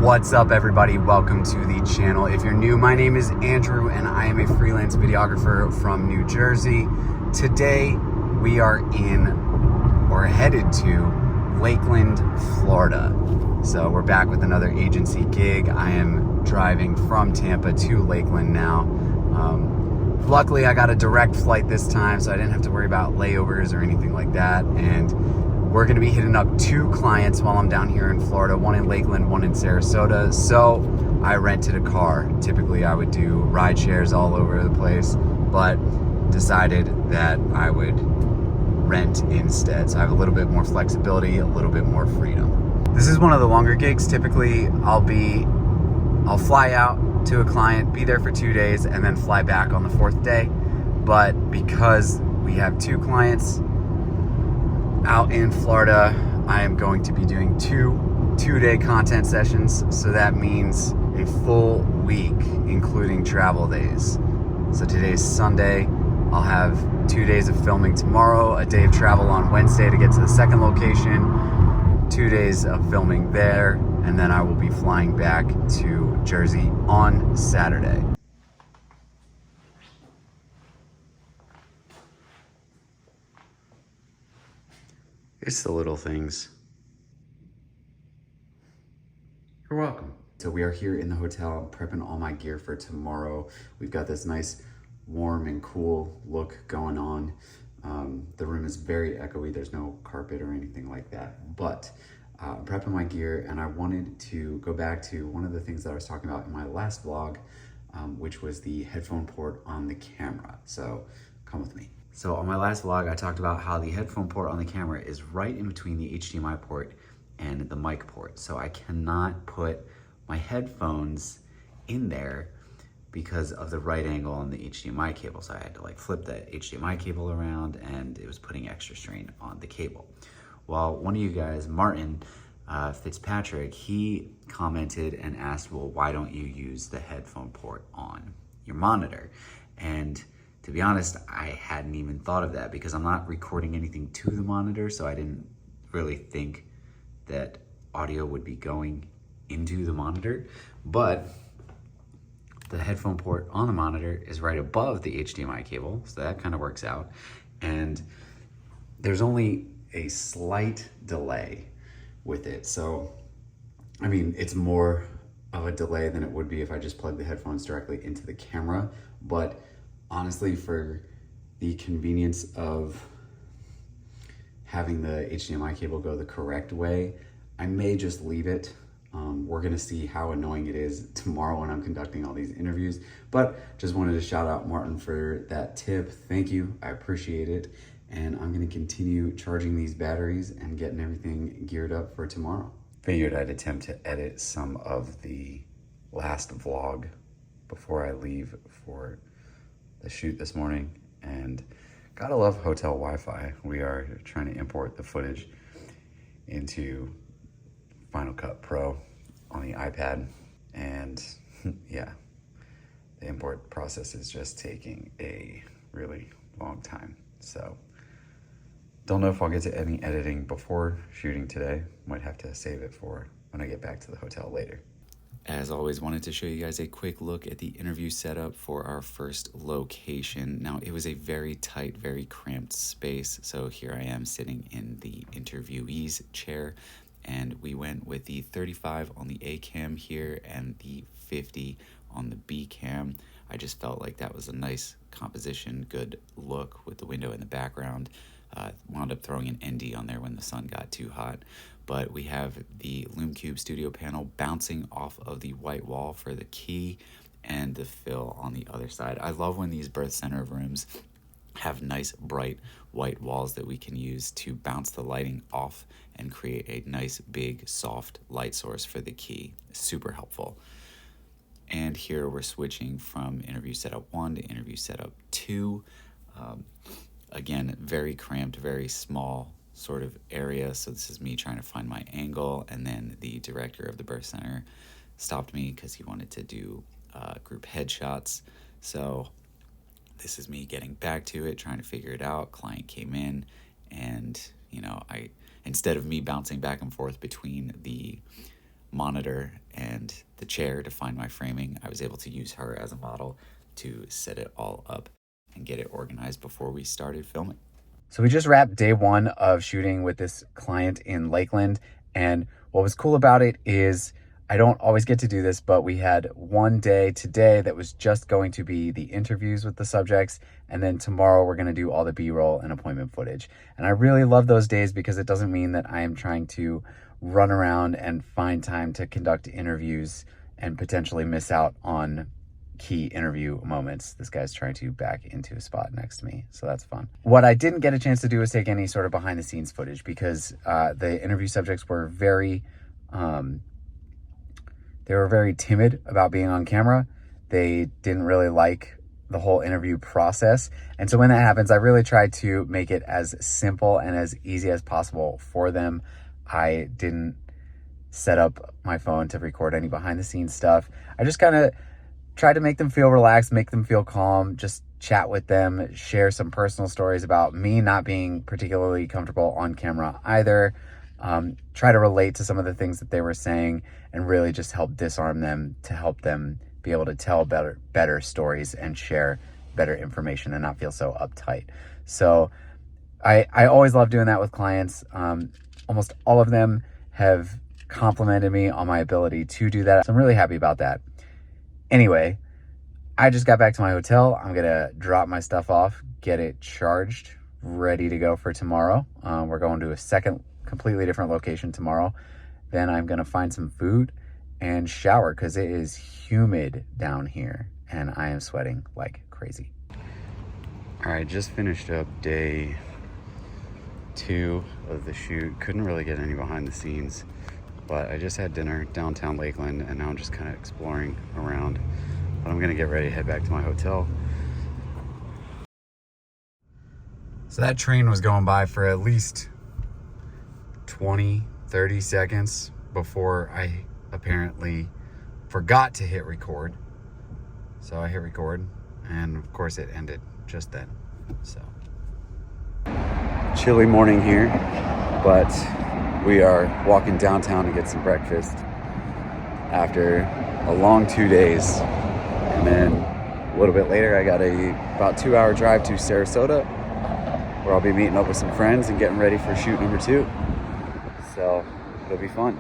What's up, everybody? Welcome to the channel. If you're new, my name is Andrew and I am a freelance videographer from New Jersey. Today we are headed to Lakeland, Florida. So we're back with another agency gig. I am driving from Tampa to Lakeland now. Luckily I got a direct flight this time, so I didn't have to worry about layovers or anything like that. And we're gonna be hitting up two clients while I'm down here in Florida, one in Lakeland, one in Sarasota. So I rented a car. Typically I would do ride shares all over the place, but decided that I would rent instead. So I have a little bit more flexibility, a little bit more freedom. This is one of the longer gigs. Typically I'll fly out to a client, be there for 2 days, and then fly back on the fourth day. But because we have two clients out in Florida, I am going to be doing two-day content sessions. So that means a full week, including travel days. So today's Sunday. I'll have 2 days of filming tomorrow, a day of travel on Wednesday to get to the second location, 2 days of filming there, and then I will be flying back to Jersey on Saturday. It's the little things. You're welcome. So we are here in the hotel, prepping all my gear for tomorrow. We've got this nice warm and cool look going on. The room is very echoey. There's no carpet or anything like that, but I'm prepping my gear, and I wanted to go back to one of the things that I was talking about in my last vlog, which was the headphone port on the camera. So come with me. So on my last vlog, I talked about how the headphone port on the camera is right in between the HDMI port and the mic port. So I cannot put my headphones in there because of the right angle on the HDMI cable. So I had to flip the HDMI cable around, and it was putting extra strain on the cable. Well, one of you guys, Martin Fitzpatrick, he commented and asked, well, why don't you use the headphone port on your monitor? And to be honest, I hadn't even thought of that because I'm not recording anything to the monitor, so I didn't really think that audio would be going into the monitor. But the headphone port on the monitor is right above the HDMI cable, so that kind of works out. And there's only a slight delay with it. So, I mean, it's more of a delay than it would be if I just plugged the headphones directly into the camera. But honestly, for the convenience of having the HDMI cable go the correct way, I may just leave it. We're gonna see how annoying it is tomorrow when I'm conducting all these interviews, but just wanted to shout out Martin for that tip. Thank you, I appreciate it. And I'm gonna continue charging these batteries and getting everything geared up for tomorrow. Figured I'd attempt to edit some of the last vlog before I leave for the shoot this morning, and gotta love hotel Wi-Fi. We are trying to import the footage into Final Cut Pro on the iPad, and yeah, the import process is just taking a really long time. So don't know if I'll get to any editing before shooting today. Might have to save it for when I get back to the hotel later. As always, wanted to show you guys a quick look at the interview setup for our first location. Now, it was a very tight, very cramped space. So here I am sitting in the interviewee's chair, and we went with the 35 on the A cam here and the 50 on the B cam. I just felt like that was a nice composition, good look with the window in the background. Wound up throwing an ND on there when the sun got too hot. But we have the LumeCube studio panel bouncing off of the white wall for the key and the fill on the other side. I love when these birth center rooms have nice bright white walls that we can use to bounce the lighting off and create a nice big soft light source for the key. Super helpful. And here we're switching from interview setup 1 to interview setup 2. Again, very cramped, very small sort of area. So this is me trying to find my angle, and then the director of the birth center stopped me because he wanted to do group headshots. So this is me getting back to it, trying to figure it out. Client came in, and instead of me bouncing back and forth between the monitor and the chair to find my framing, I was able to use her as a model to set it all up and get it organized before we started filming. So we just wrapped day one of shooting with this client in Lakeland. And what was cool about it is I don't always get to do this, but we had one day today that was just going to be the interviews with the subjects. And then tomorrow we're going to do all the B-roll and appointment footage. And I really love those days because it doesn't mean that I am trying to run around and find time to conduct interviews and potentially miss out on key interview moments. This guy's trying to back into a spot next to me, so that's fun. What I didn't get a chance to do was take any sort of behind the scenes footage because the interview subjects were very timid about being on camera. They didn't really like the whole interview process. And so when that happens, I really tried to make it as simple and as easy as possible for them. I didn't set up my phone to record any behind the scenes stuff. I just kind of try to make them feel relaxed, make them feel calm, just chat with them, share some personal stories about me not being particularly comfortable on camera either. Try to relate to some of the things that they were saying and really just help disarm them to help them be able to tell better stories and share better information and not feel so uptight. So I always love doing that with clients. Almost all of them have complimented me on my ability to do that. So I'm really happy about that. Anyway, I just got back to my hotel. I'm going to drop my stuff off, get it charged, ready to go for tomorrow. We're going to a second completely different location tomorrow. Then I'm going to find some food and shower because it is humid down here and I am sweating like crazy. All right, just finished up day 2 of the shoot. Couldn't really get any behind the scenes, but I just had dinner downtown Lakeland and now I'm just kind of exploring around. But I'm gonna get ready to head back to my hotel. So that train was going by for at least 20, 30 seconds before I apparently forgot to hit record. So I hit record and of course it ended just then. So chilly morning here, but we are walking downtown to get some breakfast after a long 2 days. And then a little bit later, I got a about 2-hour drive to Sarasota where I'll be meeting up with some friends and getting ready for shoot number 2. So it'll be fun.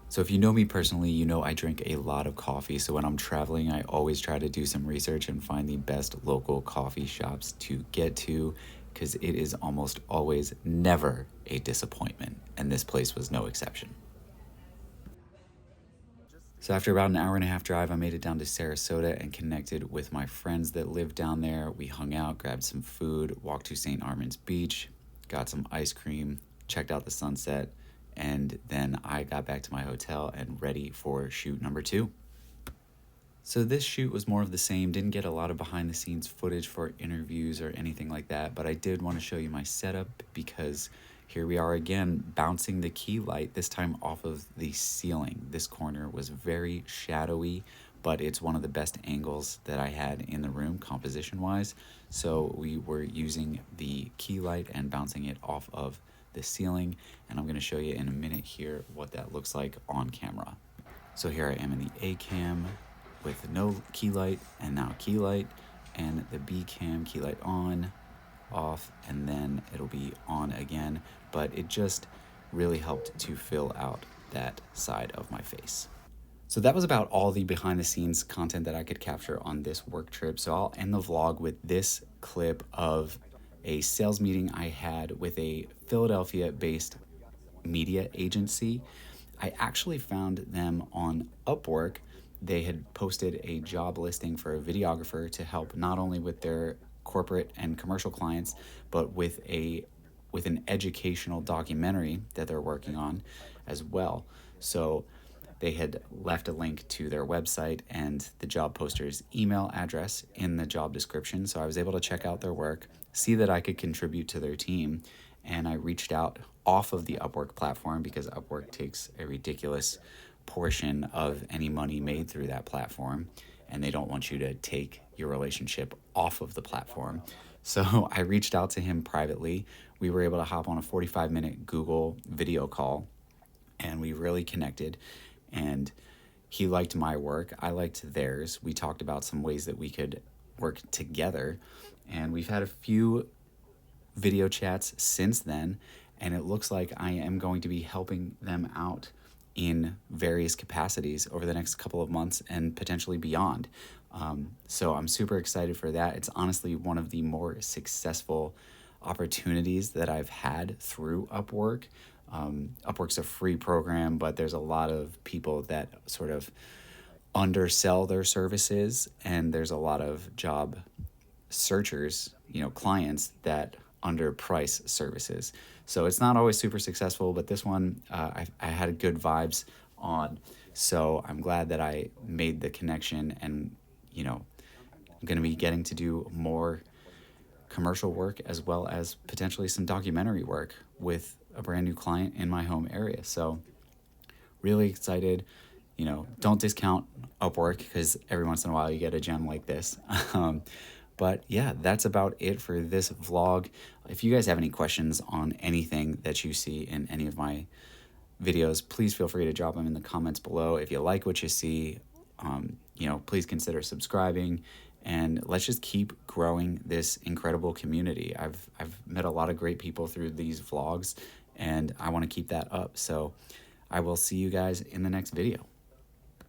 So if you know me personally, you know I drink a lot of coffee. So when I'm traveling, I always try to do some research and find the best local coffee shops to get to, because it is almost always never a disappointment, and this place was no exception. So after about an hour and a half drive, I made it down to Sarasota and connected with my friends that live down there. We hung out, grabbed some food, walked to St. Armand's Beach, got some ice cream, checked out the sunset, and then I got back to my hotel and ready for shoot number 2. So this shoot was more of the same, didn't get a lot of behind the scenes footage for interviews or anything like that, but I did want to show you my setup because here we are again, bouncing the key light, this time off of the ceiling. This corner was very shadowy, but it's one of the best angles that I had in the room composition-wise. So we were using the key light and bouncing it off of the ceiling, and I'm going to show you in a minute here what that looks like on camera. So here I am in the A cam with no key light and now key light, and the B cam, key light on, off, and then it'll be on again, but it just really helped to fill out that side of my face. So that was about all the behind the scenes content that I could capture on this work trip. So I'll end the vlog with this clip of a sales meeting I had with a Philadelphia-based media agency. I actually found them on Upwork. They had posted a job listing for a videographer to help not only with their corporate and commercial clients, but with an educational documentary that they're working on as well. So they had left a link to their website and the job poster's email address in the job description. So I was able to check out their work, see that I could contribute to their team, and I reached out off of the Upwork platform because Upwork takes a ridiculous portion of any money made through that platform, and they don't want you to take your relationship off of the platform. So I reached out to him privately. We were able to hop on a 45-minute Google video call, and we really connected. and he liked my work. I liked theirs. We talked about some ways that we could work together, and we've had a few video chats since then, and it looks like I am going to be helping them out in various capacities over the next couple of months and potentially beyond. So I'm super excited for that. It's honestly one of the more successful opportunities that I've had through Upwork. Upwork's a free program, but there's a lot of people that sort of undersell their services, and there's a lot of job searchers, clients that underprice services. So it's not always super successful, but this one I had good vibes on. So I'm glad that I made the connection, and I'm going to be getting to do more commercial work as well as potentially some documentary work with a brand new client in my home area. So really excited. Don't discount Upwork, because every once in a while you get a gem like this. But yeah, that's about it for this vlog. If you guys have any questions on anything that you see in any of my videos, please feel free to drop them in the comments below. If you like what you see, please consider subscribing, and let's just keep growing this incredible community. I've met a lot of great people through these vlogs, and I want to keep that up. So I will see you guys in the next video.